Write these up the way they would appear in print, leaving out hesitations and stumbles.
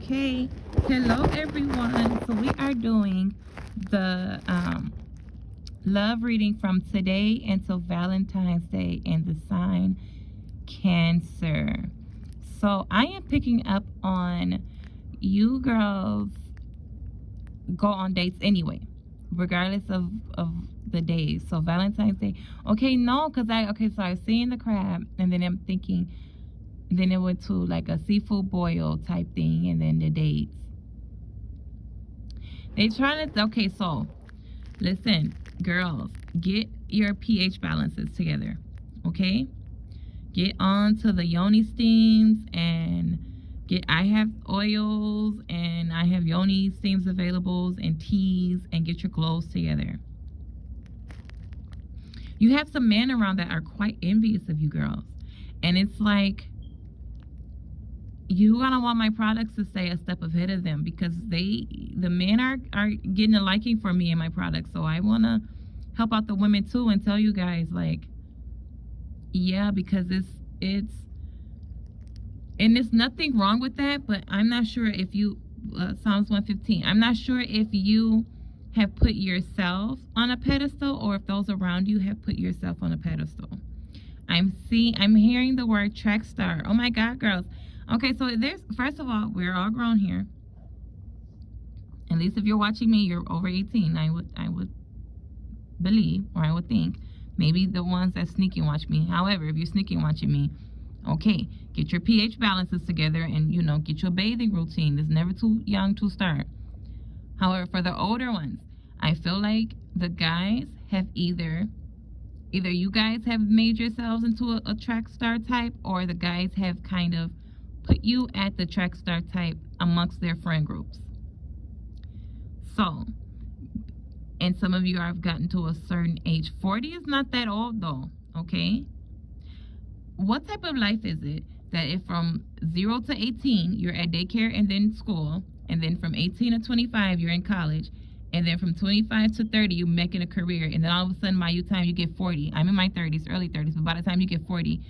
Okay, hello everyone. So we are doing the love reading from today until Valentine's Day and the sign Cancer. So I am picking up on you girls go on dates anyway, regardless of the days. So Valentine's Day. Okay, no, so I was seeing the crab and then I'm thinking, then it went to like a seafood boil type thing, and then the dates. They trying to, okay, so listen, girls, get your pH balances together, okay? Get on to the yoni steams and I have oils and I have yoni steams available and teas, and get your glows together. You have some men around that are quite envious of you girls, and it's like, you gotta want my products to stay a step ahead of them, because the men are getting a liking for me and my products. So I wanna help out the women too and tell you guys, like, yeah, because it's and there's nothing wrong with that, but I'm not sure if you Psalms 115, I'm not sure if you have put yourself on a pedestal or if those around you have put yourself on a pedestal. I'm hearing the word track star. Oh my God, girls. Okay, so first of all, we're all grown here. At least if you're watching me, you're over 18. I would believe, or I would think. Maybe the ones that sneaking watch me. However, if you're sneaking watching me, okay, get your pH balances together and, get your bathing routine. It's never too young to start. However, for the older ones, I feel like the guys have either you guys have made yourselves into a track star type, or the guys have kind of put you at the track star type amongst their friend groups. So, and some of you have gotten to a certain age. 40 is not that old though, okay? What type of life is it that if from 0 to 18 you're at daycare and then school, and then from 18 to 25 you're in college, and then from 25 to 30 you're making a career, and then all of a sudden by the time you get 40, I'm in my 30s, early 30s, but by the time you get 40,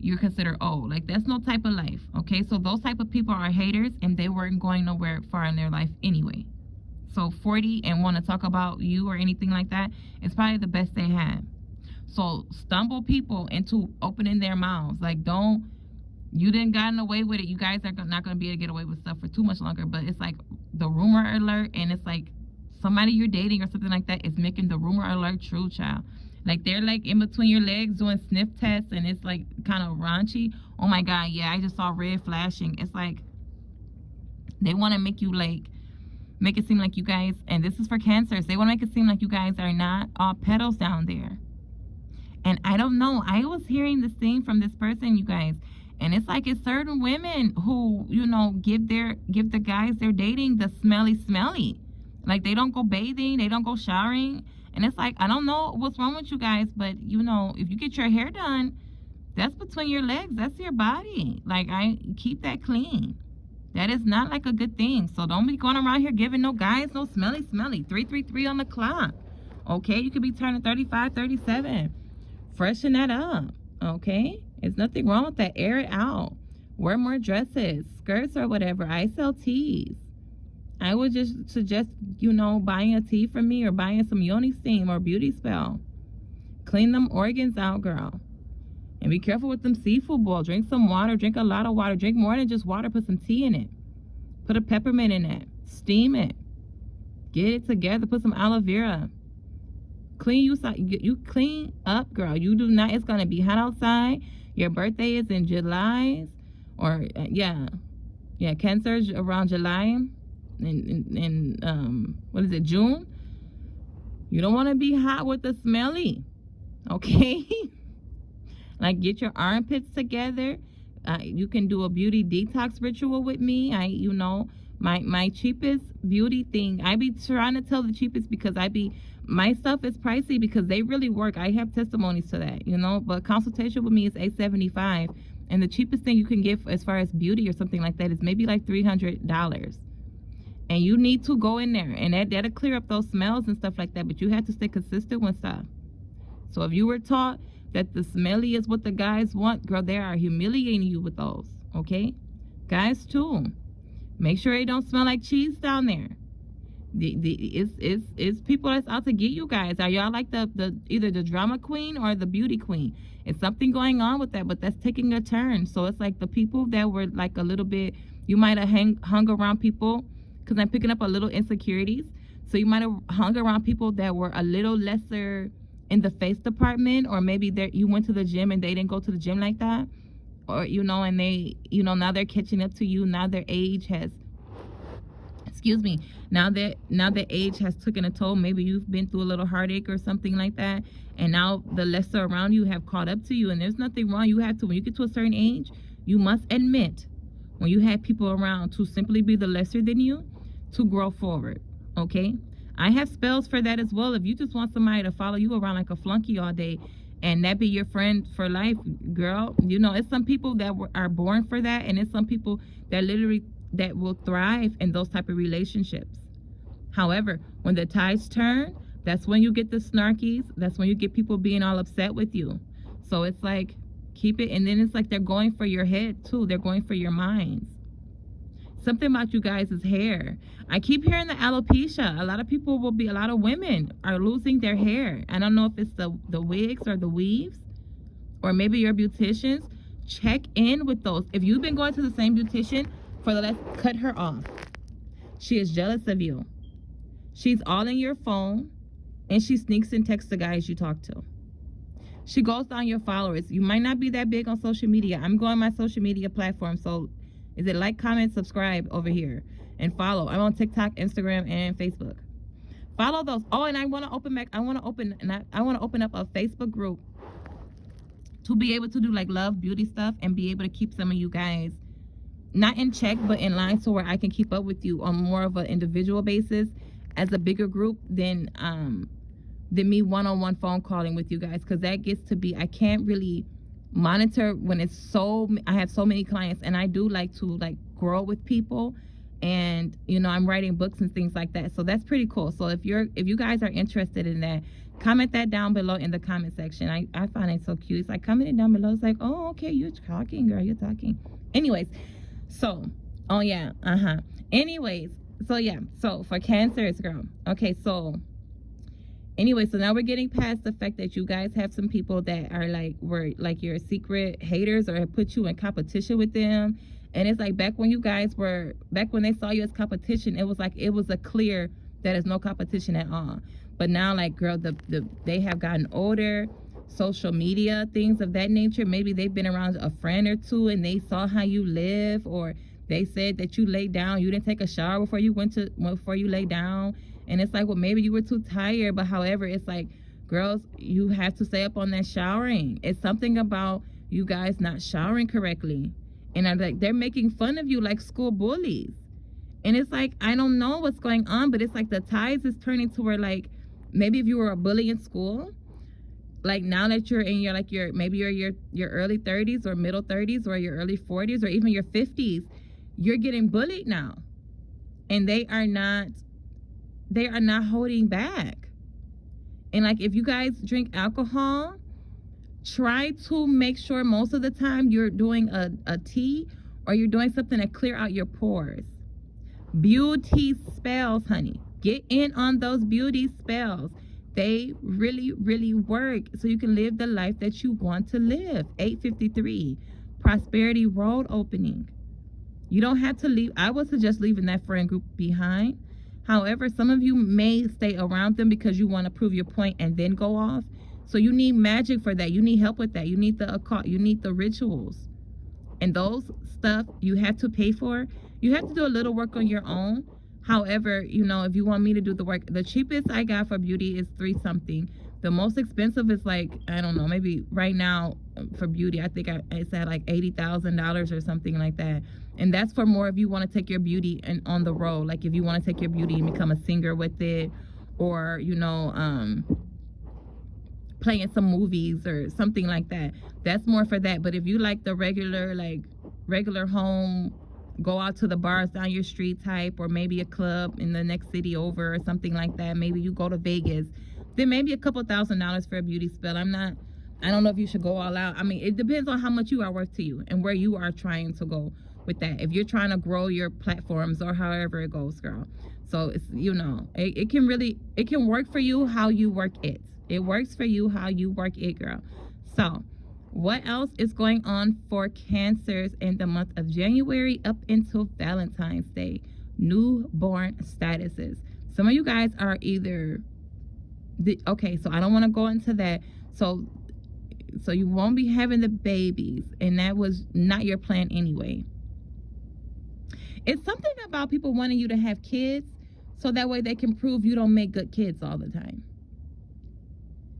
you're considered old. Like, that's no type of life, okay? So those type of people are haters, and they weren't going nowhere far in their life anyway. So 40 and want to talk about you or anything like that, it's probably the best they had. So stumble people into opening their mouths. Like, you didn't gotten away with it. You guys are not going to be able to get away with stuff for too much longer. But it's like the rumor alert, and it's like somebody you're dating or something like that is making the rumor alert true, child. Like, they're like in between your legs doing sniff tests, and it's like kind of raunchy. Oh my God, yeah, I just saw red flashing. It's like they want to make it seem like you guys, and this is for Cancers, they want to make it seem like you guys are not all petals down there. And I don't know, I was hearing this thing from this person, you guys, and it's like it's certain women who, give the guys they're dating the smelly. Like, they don't go bathing, they don't go showering. And it's like, I don't know what's wrong with you guys, but, if you get your hair done, that's between your legs. That's your body. Like, I keep that clean. That is not like a good thing. So don't be going around here giving no guys no smelly. 333 on the clock. Okay? You could be turning 35, 37. Freshen that up. Okay? There's nothing wrong with that. Air it out. Wear more dresses, skirts, or whatever. I sell teas. I would just suggest, buying a tea from me, or buying some yoni steam or beauty spell. Clean them organs out, girl. And be careful with them seafood boil. Drink some water. Drink a lot of water. Drink more than just water. Put some tea in it. Put a peppermint in it. Steam it. Get it together. Put some aloe vera. You clean up, girl. You do not. It's going to be hot outside. Your birthday is in July. Or, Cancer's around July. In what is it, June? You don't want to be hot with the smelly, okay? Like, get your armpits together. You can do a beauty detox ritual with me. My cheapest beauty thing, I be trying to tell the cheapest because my stuff is pricey because they really work. I have testimonies to that, but consultation with me is $875, and the cheapest thing you can get as far as beauty or something like that is maybe like $300. And you need to go in there, and that'll clear up those smells and stuff like that, but you have to stay consistent with stuff. So if you were taught that the smelly is what the guys want, girl, they are humiliating you with those, okay? Guys too. Make sure it don't smell like cheese down there. It's people that's out to get you guys. Are y'all like the either the drama queen or the beauty queen? It's something going on with that, but that's taking a turn. So it's like the people that were like a little bit, you might have hung around people, because I'm picking up a little insecurities. So you might have hung around people that were a little lesser in the face department, or maybe you went to the gym and they didn't go to the gym like that, or and they now they're catching up to you. Now their age has, excuse me, now that age has taken a toll. Maybe you've been through a little heartache or something like that, and now the lesser around you have caught up to you. And there's nothing wrong. You have to, when you get to a certain age, you must admit when you have people around to simply be the lesser than you, to grow forward. Okay, I have spells for that as well. If you just want somebody to follow you around like a flunky all day and that be your friend for life, girl, it's some people that are born for that, and it's some people that literally that will thrive in those type of relationships. However, when the tides turn, that's when you get the snarkies. That's when you get people being all upset with you. So it's like, keep it. And then it's like they're going for your head too. They're going for your minds. Something about you guys' hair. I keep hearing the alopecia. A lot of women are losing their hair. I don't know if it's the wigs or the weaves, or maybe your beauticians. Check in with those. If you've been going to the same beautician for let's cut her off. She is jealous of you. She's all in your phone, and she sneaks and texts the guys you talk to. She goes down your followers. You might not be that big on social media. I'm going my social media platform, so is it like, comment, subscribe over here, and follow. I'm on TikTok, Instagram, and Facebook. Follow those. Oh, and I want to open up a Facebook group to be able to do like love, beauty stuff, and be able to keep some of you guys not in check, but in line, so where I can keep up with you on more of an individual basis as a bigger group than me one-on-one phone calling with you guys, because that gets to be, I can't really monitor when it's I have so many clients, and I do like to grow with people, and I'm writing books and things like that. So that's pretty cool. So if you guys are interested in that, comment that down below in the comment section. I find it so cute. It's like commenting down below. It's like, oh, okay, you're talking, girl, you're talking. Anyways, so oh yeah, anyways, so yeah, so for Cancers, girl. Okay, so anyway, so now we're getting past the fact that you guys have some people that are were your secret haters, or have put you in competition with them. And it's like back when they saw you as competition, it was a clear that is no competition at all. But now, girl, they have gotten older, social media, things of that nature. Maybe they've been around a friend or two, and they saw how you live, or they said that you laid down, you didn't take a shower before you lay down. And it's like, well, maybe you were too tired. But however, it's like, girls, you have to stay up on that showering. It's something about you guys not showering correctly. And I'm like, they're making fun of you like school bullies. And it's like, I don't know what's going on, but it's like the tides is turning to where maybe if you were a bully in school, now that you're in your your early 30s or middle 30s or your early 40s or even your 50s, you're getting bullied now. And they are not holding back. And if you guys drink alcohol, try to make sure most of the time you're doing a tea, or you're doing something to clear out your pores. Beauty spells, honey. Get in on those beauty spells. They really, really work, so you can live the life that you want to live. 853, Prosperity Road opening. You don't have to leave. I would suggest leaving that friend group behind. However, some of you may stay around them because you want to prove your point and then go off. So you need magic for that. You need help with that. You need the occult. You need the rituals. And those stuff you have to pay for. You have to do a little work on your own. However, if you want me to do the work, the cheapest I got for beauty is $3 something. The most expensive is I don't know, maybe right now for beauty, I think it's at $80,000 or something like that. And that's for more if you want to take your beauty and on the road. If you want to take your beauty and become a singer with it, or, play in some movies or something like that. That's more for that. But if you like the regular home, go out to the bars down your street type, or maybe a club in the next city over or something like that. Maybe you go to Vegas, then maybe a couple $1,000s for a beauty spell. I don't know if you should go all out. I mean, it depends on how much you are worth to you and where you are trying to go with that if you're trying to grow your platforms or however it goes, girl. So it's, it can really, it can work for you how you work it. It works for you how you work it, girl. So what else is going on for Cancers in the month of January up until Valentine's Day? Newborn statuses. Some of you guys are either okay, so I don't want to go into that. So you won't be having the babies, and that was not your plan anyway. It's something about people wanting you to have kids so that way they can prove you don't make good kids all the time.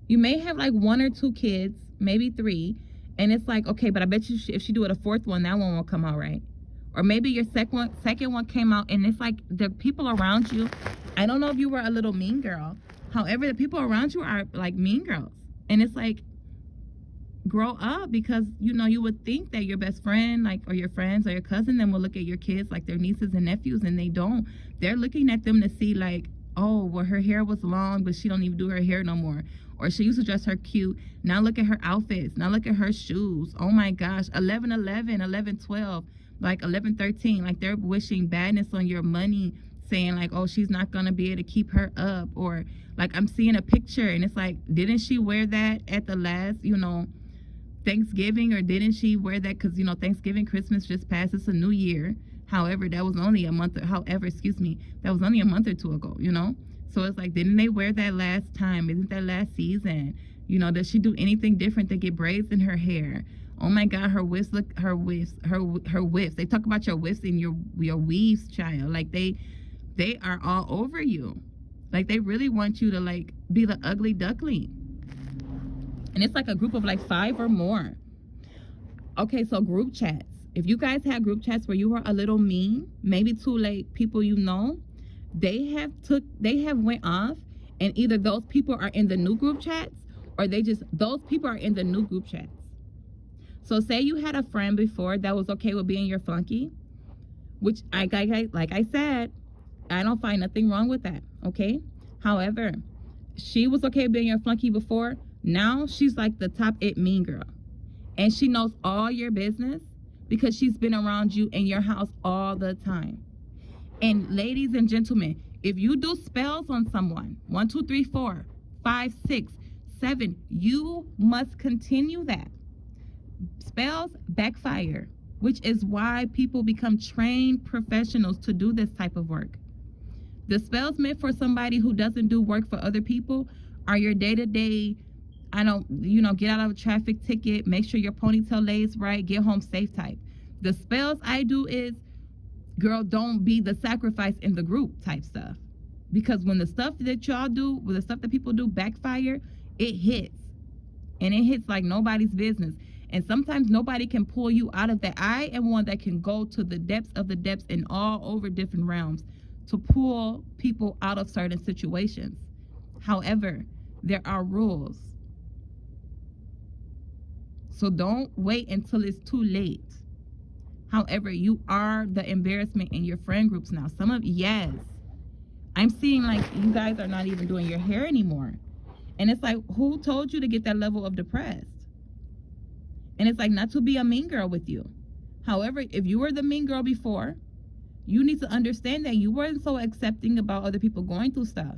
You may have like 1 or 2 kids, maybe 3, and it's like, okay, but I bet you if she do it a 4th one, that one will come out right. Or maybe your second one came out, and it's like the people around you, I don't know if you were a little mean girl. However, the people around you are like mean girls. And it's like, grow up, because you would think that your best friend, like, or your friends or your cousin, then will look at your kids like their nieces and nephews, and they don't. They're looking at them to see like, oh, well, her hair was long, but she don't even do her hair no more. Or she used to dress her cute. Now look at her outfits. Now look at her shoes. Oh my gosh, 11-11, 11-12, like 11-13. Like they're wishing badness on your money, saying like, oh, she's not gonna be able to keep her up. Or like, I'm seeing a picture and it's like, didn't she wear that at the last, Thanksgiving? Or didn't she wear that because Thanksgiving, Christmas just passed, it's a new year. However, that was only a month, that was only a month or 2 ago, So it's like, didn't they wear that last time? Isn't that last season? Does she do anything different to get braids in her hair? Oh my God, her whiffs, look, her whiffs. They talk about your whiffs and your weaves, child. Like they are all over you. Like they really want you to like be the ugly duckling. And it's like a group of like 5 or more. Okay, so group chats. If you guys had group chats where you were a little mean, maybe to like people they have went off, and either those people are in the new group chats, or those people are in the new group chats. So say you had a friend before that was okay with being your flunky, which like I said, I don't find nothing wrong with that, okay? However, she was okay being your flunky before. Now she's like the top it mean girl, and she knows all your business because she's been around you in your house all the time. And ladies and gentlemen, if you do spells on someone, 1, 2, 3, 4, 5, 6, 7, you must continue that. Spells backfire, which is why people become trained professionals to do this type of work. The spells meant for somebody who doesn't do work for other people are your day-to-day, get out of a traffic ticket, make sure your ponytail lays right, get home safe type. The spells I do is, girl, don't be the sacrifice in the group type stuff. Because when the stuff that y'all do, when the stuff that people do backfire, it hits. And it hits like nobody's business. And sometimes nobody can pull you out of that. I am one that can go to the depths of the depths and all over different realms to pull people out of certain situations. However, there are rules. So don't wait until it's too late. However, you are the embarrassment in your friend groups now. Yes. I'm seeing like you guys are not even doing your hair anymore. And it's like, who told you to get that level of depressed? And it's like, not to be a mean girl with you. However, if you were the mean girl before, you need to understand that you weren't so accepting about other people going through stuff.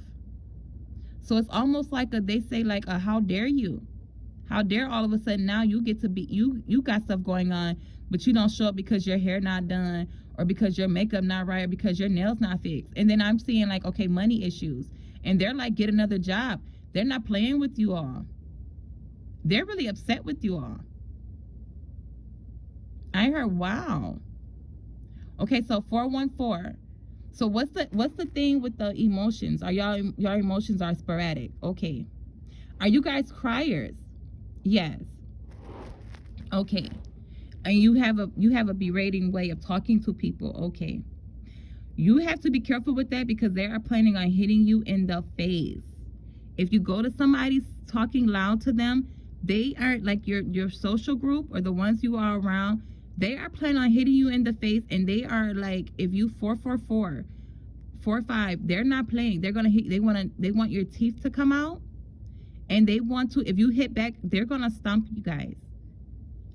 So it's almost like they say like, how dare you? How dare all of a sudden now you get to be, you got stuff going on, but you don't show up because your hair not done, or because your makeup not right, or because your nails not fixed. And then I'm seeing like, okay, money issues. And they're like, get another job. They're not playing with you all. They're really upset with you all. I heard, wow. Okay, so 414. So what's the thing with the emotions? Are your emotions are sporadic? Okay. Are you guys criers? Yes. Okay. And you have a berating way of talking to people. Okay. You have to be careful with that because they are planning on hitting you in the face. If you go to somebody talking loud to them, they are like your social group or the ones you are around, they are planning on hitting you in the face, and they are like, if you 444, 45, they're not playing. They're gonna hit. They want your teeth to come out, and they want to. If you hit back, they're gonna stomp you guys.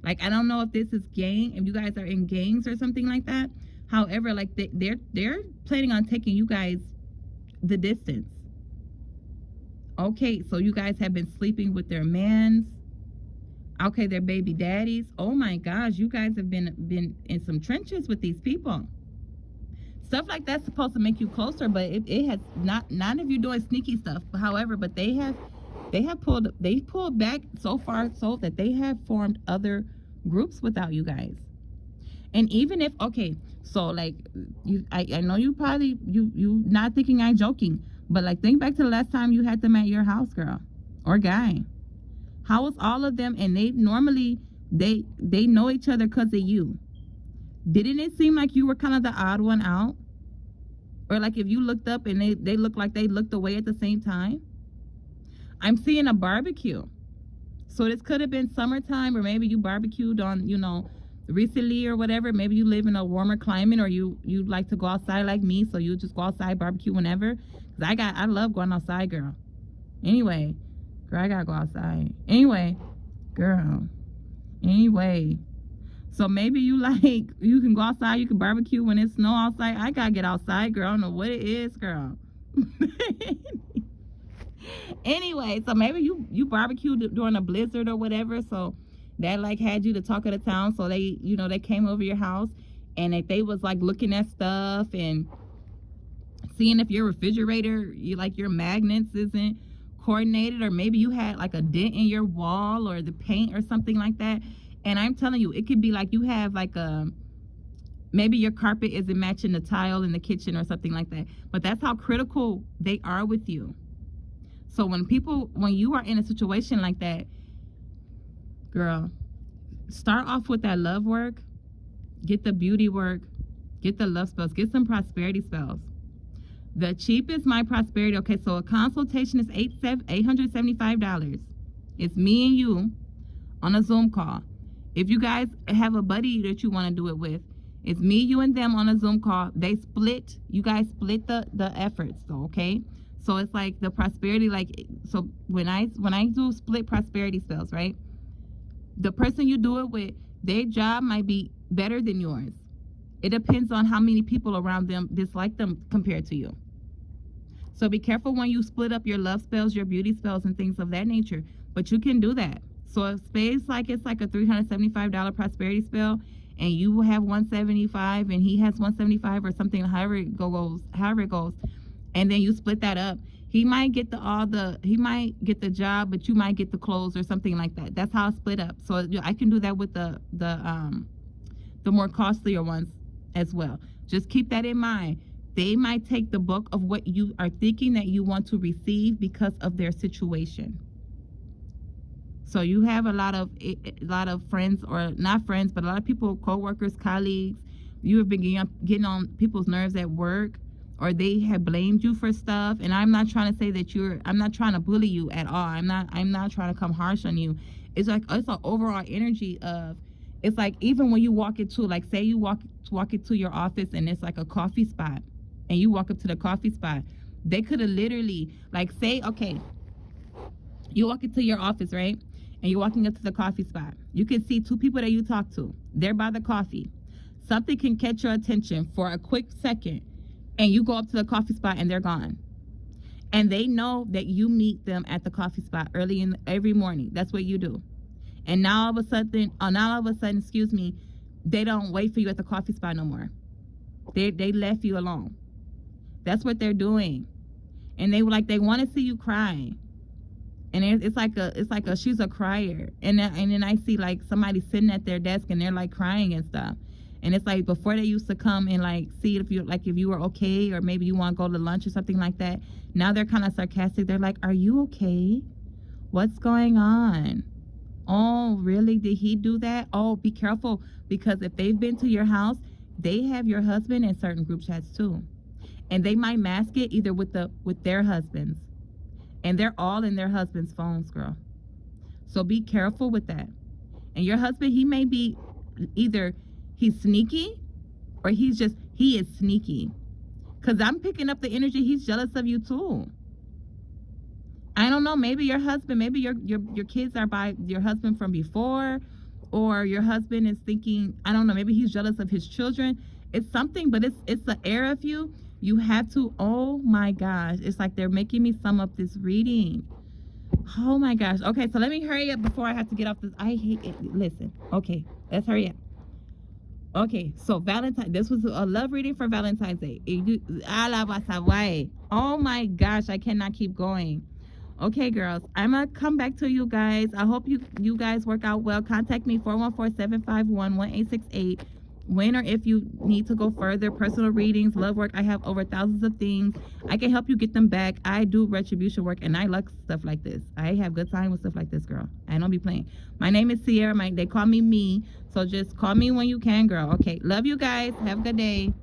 Like, I don't know if this is gang, if you guys are in gangs or something like that. However, like they're planning on taking you guys the distance. Okay, so you guys have been sleeping with their mans. Okay, their baby daddies. Oh my gosh, you guys have been in some trenches with these people. Stuff like that's supposed to make you closer, but it has not. None of you doing sneaky stuff. However, but they pulled back so far so that they have formed other groups without you guys. And even if, okay, so like I know you probably you not thinking I'm joking, but like think back to the last time you had them at your house, girl or guy. How was all of them? And they normally they know each other because of you. Didn't it seem like you were kind of the odd one out? Or like if you looked up and they looked like they looked away at the same time? I'm seeing a barbecue. So this could have been summertime, or maybe you barbecued on, you know, recently or whatever. Maybe you live in a warmer climate, or you like to go outside like me, so you just go outside, barbecue whenever. Cause I love going outside, girl. Anyway, girl, I gotta go outside. Anyway, girl. Anyway. So maybe you like, you can go outside, you can barbecue when it's snow outside. I gotta get outside, girl. I don't know what it is, girl. Anyway, so maybe you barbecued during a blizzard or whatever, so that like had you the talk of the town. So they, you know, they came over your house, and if they was like looking at stuff and seeing if your refrigerator, you like your magnets isn't coordinated, or maybe you had like a dent in your wall or the paint or something like that. And I'm telling you, it could be like you have like a, maybe your carpet isn't matching the tile in the kitchen or something like that. But that's how critical they are with you. So when you are in a situation like that, girl, start off with that love work, get the beauty work, get the love spells, get some prosperity spells. The cheapest My Prosperity, okay, so a consultation is $875. It's me and you on a Zoom call. If you guys have a buddy that you want to do it with, it's me, you, and them on a Zoom call. You guys split the efforts, so okay? So it's like the prosperity, like, so when I do split prosperity spells, right? The person you do it with, their job might be better than yours. It depends on how many people around them dislike them compared to you. So be careful when you split up your love spells, your beauty spells, and things of that nature. But you can do that. So if it's like a $375 prosperity spell, and you have $175 and he has $175 or something, however it goes, and then you split that up, he might get the job, but you might get the clothes or something like that. That's how it's split up. So I can do that with the more costlier ones as well. Just keep that in mind. They might take the bulk of what you are thinking that you want to receive because of their situation. So you have a lot of friends, or not friends, but a lot of people, co-workers, colleagues. You have been getting on people's nerves at work, or they have blamed you for stuff. And I'm not trying to say that I'm not trying to bully you at all. I'm not trying to come harsh on you. It's like, it's an overall energy of, it's like, even when you walk into, like, say you walk into your office and it's like a coffee spot, and you walk up to the coffee spot, they could have literally, like, say, okay, you walk into your office, right? And you're walking up to the coffee spot. You can see two people that you talk to. They're by the coffee. Something can catch your attention for a quick second, and you go up to the coffee spot and they're gone. And they know that you meet them at the coffee spot every morning. That's what you do. And now all of a sudden, excuse me, they don't wait for you at the coffee spot no more. They left you alone. That's what they're doing. And they want to see you cry. And it's like she's a crier. And then I see like somebody sitting at their desk and they're like crying and stuff. And it's like before they used to come and like see if you were okay, or maybe you want to go to lunch or something like that. Now they're kind of sarcastic. They're like, "Are you okay? What's going on? Oh, really? Did he do that? Oh, be careful, because if they've been to your house, they have your husband in certain group chats too. And they might mask it either with their husbands. And they're all in their husband's phones, girl. So be careful with that. And your husband, he may be either he's sneaky, or he is sneaky. Because I'm picking up the energy, he's jealous of you too. I don't know, maybe your husband, maybe your kids are by your husband from before, or your husband is thinking, I don't know, maybe he's jealous of his children. It's something, but it's the air of you. You have to, oh my gosh, it's like they're making me sum up this reading. Oh my gosh. Okay, so let me hurry up before I have to get off this. I hate it. Listen. Okay, let's hurry up. Okay, so Valentine. This was a love reading for Valentine's Day. Oh my gosh, I cannot keep going. Okay, girls, I'm gonna come back to you guys. I hope you guys work out well. Contact me 414-751-1868. When or if you need to go further, personal readings, love work, I have over thousands of things. I can help you get them back. I do retribution work, and I like stuff like this. I have good time with stuff like this, girl. I don't be playing. My name is Sierra. They call me Me. So just call me when you can, girl. Okay, love you guys. Have a good day.